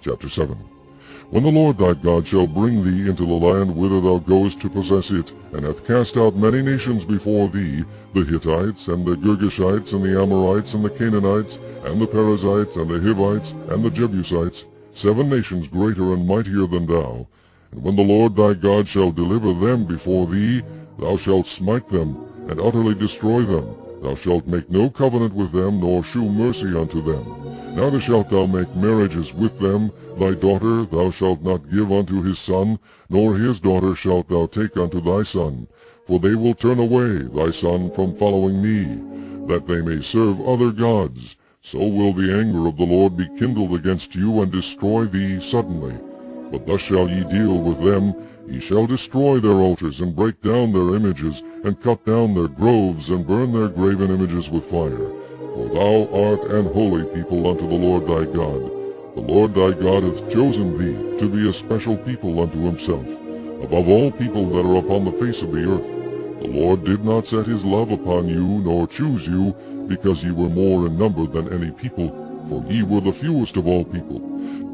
Chapter 7. When the Lord thy God shall bring thee into the land whither thou goest to possess it, and hath cast out many nations before thee, the Hittites, and the Girgashites, and the Amorites, and the Canaanites, and the Perizzites, and the Hivites, and the Jebusites, 7 nations greater and mightier than thou, and when the Lord thy God shall deliver them before thee, thou shalt smite them, and utterly destroy them. Thou shalt make no covenant with them, nor shew mercy unto them. Neither shalt thou make marriages with them. Thy daughter thou shalt not give unto his son, nor his daughter shalt thou take unto thy son. For they will turn away thy son from following me, that they may serve other gods. So will the anger of the Lord be kindled against you, and destroy thee suddenly. But thus shall ye deal with them. Ye shall destroy their altars, and break down their images, and cut down their groves, and burn their graven images with fire. For thou art an holy people unto the Lord thy God. The Lord thy God hath chosen thee to be a special people unto himself, above all people that are upon the face of the earth. The Lord did not set his love upon you, nor choose you, because ye were more in number than any people, for ye were the fewest of all people.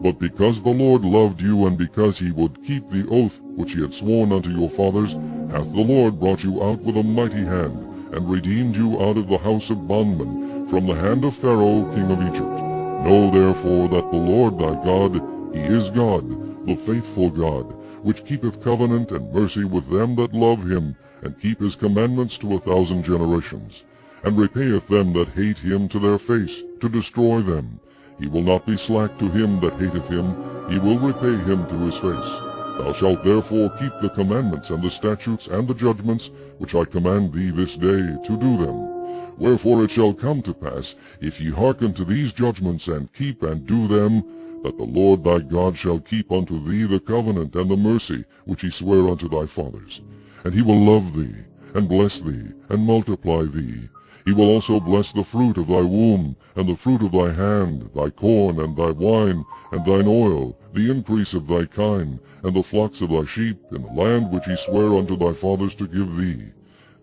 But because the Lord loved you, and because he would keep the oath which he had sworn unto your fathers, hath the Lord brought you out with a mighty hand, and redeemed you out of the house of bondmen, from the hand of Pharaoh king of Egypt. Know therefore that the Lord thy God, he is God, the faithful God, which keepeth covenant and mercy with them that love him, and keep his commandments to 1,000 generations, and repayeth them that hate him to their face, to destroy them. He will not be slack to him that hateth him, he will repay him to his face. Thou shalt therefore keep the commandments and the statutes and the judgments which I command thee this day, to do them. Wherefore it shall come to pass, if ye hearken to these judgments, and keep and do them, that the Lord thy God shall keep unto thee the covenant and the mercy which he sware unto thy fathers. And he will love thee, and bless thee, and multiply thee. He will also bless the fruit of thy womb, and the fruit of thy hand, thy corn, and thy wine, and thine oil, the increase of thy kine, and the flocks of thy sheep, in the land which he sware unto thy fathers to give thee.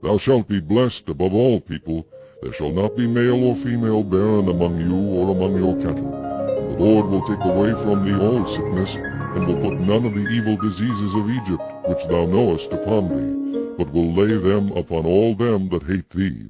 Thou shalt be blessed above all people. There shall not be male or female barren among you, or among your cattle. And the Lord will take away from thee all sickness, and will put none of the evil diseases of Egypt, which thou knowest, upon thee, but will lay them upon all them that hate thee.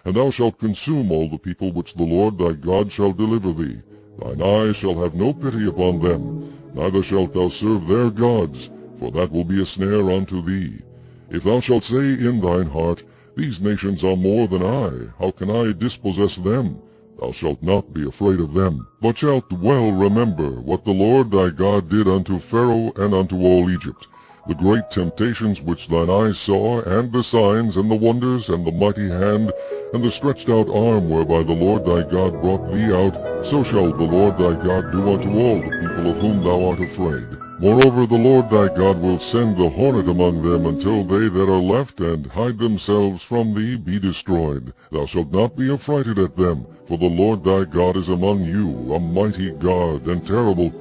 And thou shalt consume all the people which the Lord thy God shall deliver thee. Thine eye shall have no pity upon them, neither shalt thou serve their gods, for that will be a snare unto thee. If thou shalt say in thine heart, These nations are more than I, how can I dispossess them? Thou shalt not be afraid of them, but shalt well remember what the Lord thy God did unto Pharaoh and unto all Egypt, the great temptations which thine eyes saw, and the signs, and the wonders, and the mighty hand, and the stretched out arm whereby the Lord thy God brought thee out, so shall the Lord thy God do unto all the people of whom thou art afraid. Moreover, the Lord thy God will send the hornet among them, until they that are left and hide themselves from thee be destroyed. Thou shalt not be affrighted at them, for the Lord thy God is among you, a mighty God, and terrible.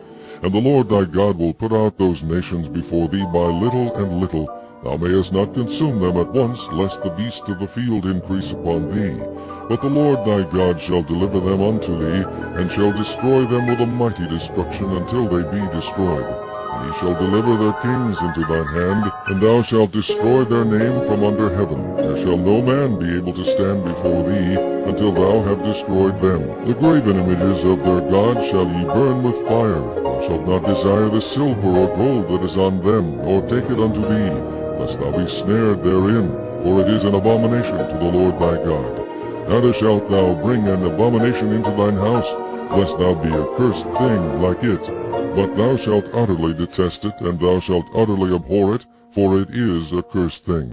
And the Lord thy God will put out those nations before thee by little and little. Thou mayest not consume them at once, lest the beasts of the field increase upon thee. But the Lord thy God shall deliver them unto thee, and shall destroy them with a mighty destruction until they be destroyed. And he shall deliver their kings into thine hand, and thou shalt destroy their name from under heaven. There shall no man be able to stand before thee, until thou have destroyed them. The graven images of their gods shall ye burn with fire. Thou shalt not desire the silver or gold that is on them, nor take it unto thee, lest thou be snared therein, for it is an abomination to the Lord thy God. Neither shalt thou bring an abomination into thine house, lest thou be a cursed thing like it. But thou shalt utterly detest it, and thou shalt utterly abhor it, for it is a cursed thing.